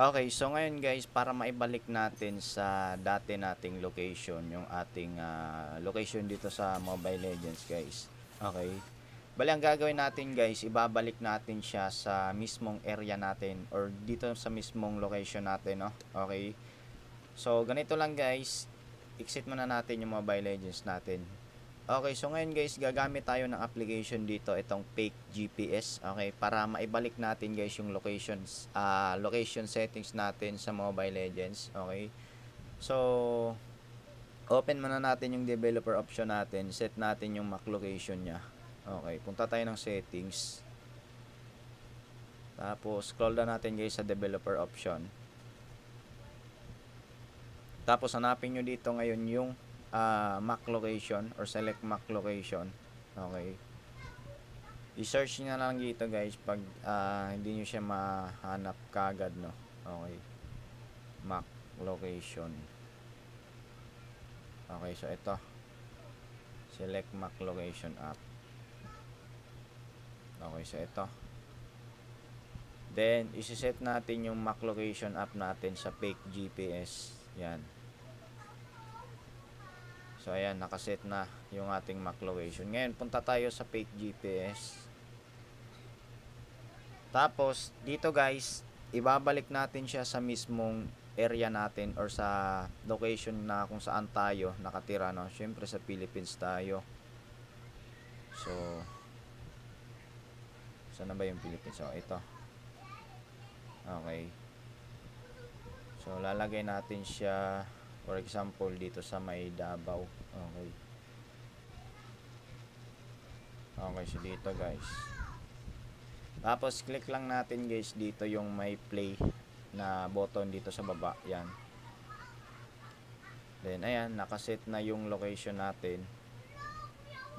Okay, so ngayon guys, para maibalik natin sa dati nating location, yung ating location dito sa Mobile Legends guys. Okay. Bali ang gagawin natin guys, ibabalik natin siya sa mismong area natin or dito sa mismong location natin, no? Okay. So ganito lang guys, exit muna natin yung Mobile Legends natin. Okay, so ngayon guys, gagamit tayo ng application dito, itong Fake GPS, okay, para maibalik natin guys yung location settings natin sa Mobile Legends, okay. So, open muna natin yung developer option natin, set natin yung MAC location niya. Okay, punta tayo ng settings. Tapos, scroll down natin guys sa developer option. Tapos, hanapin nyo dito ngayon yung MAC location or select MAC location. Okay. I-search nyo na lang dito guys pag hindi nyo siya mahanap kagad, no. Okay. MAC location. Okay, so ito. Select MAC location app. Okay, so ito. Then, isi-set natin yung MAC location app natin sa Fake GPS. Yan. So ayan, nakaset na yung ating MAC location. Ngayon, punta tayo sa Fake GPS. Tapos, dito guys, ibabalik natin siya sa mismong area natin or sa location na kung saan tayo nakatira, no? Syempre sa Philippines tayo. So, saan na ba yung Philippines? So, ito. Okay. So, lalagay natin siya, for example, dito sa may Davao. Okay. Okay, so dito guys. Tapos, click lang natin guys dito yung may play na button dito sa baba. Yan. Then, ayan, nakaset na yung location natin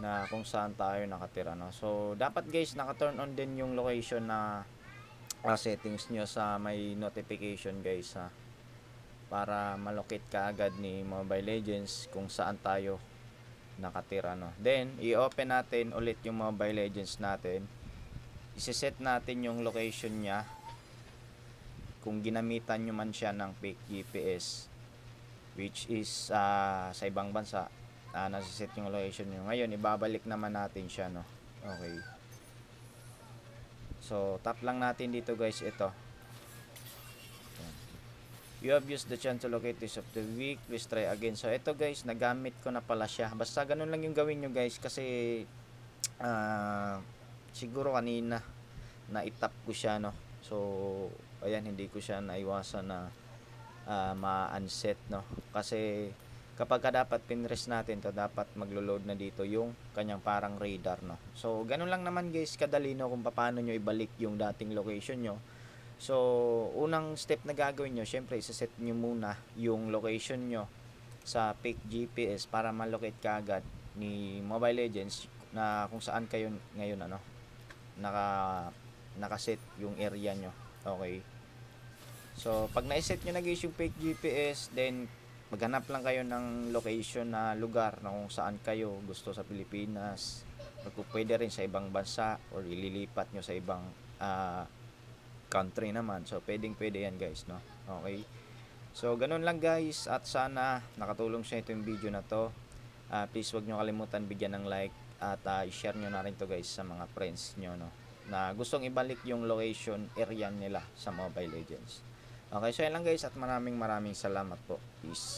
na kung saan tayo nakatira, no? So, dapat guys, naka-turn on din yung location na settings nyo sa may notification guys, ha, para malocate ka agad ni Mobile Legends kung saan tayo nakatira, no. Then, i-open natin ulit yung Mobile Legends natin. I-set natin yung location niya kung ginamitan nyo man siya ng Fake GPS, which is sa ibang bansa, nasa-set yung location nyo. Ngayon, ibabalik naman natin siya, no. Okay. So, tap lang natin dito guys, ito. You have used the chance to locate this of the week. Please try again. So, ito guys, nagamit ko na pala siya. Basta ganun lang yung gawin nyo guys. Kasi, siguro kanina, na-tap ko siya, no. So, ayan, hindi ko siya naiwasan na ma-unset, no. Kasi, kapag ka dapat pinrest natin to, dapat maglo-load na dito yung kanyang parang radar, no. So, ganun lang naman guys, kadali, no, kung paano nyo ibalik yung dating location nyo. So, unang step na gagawin nyo, syempre, isa-set nyo muna yung location nyo sa Fake GPS para malocate ka agad ni Mobile Legends na kung saan kayo ngayon, ano, nakaset yung area nyo. Okay. So, pag na-set nyo na guys yung Fake GPS, then, maghanap lang kayo ng location na lugar na kung saan kayo gusto sa Pilipinas. Pwede rin sa ibang bansa or ililipat nyo sa ibang country naman. So, pwede yan guys, no? Okay. So, ganun lang guys. At sana nakatulong sa ito yung video na to. Please wag nyo kalimutan bigyan ng like. At i-share nyo na rin to guys sa mga friends nyo, no, na gustong ibalik yung location area nila sa Mobile Legends. Okay, so yan lang guys. At maraming salamat po. Peace.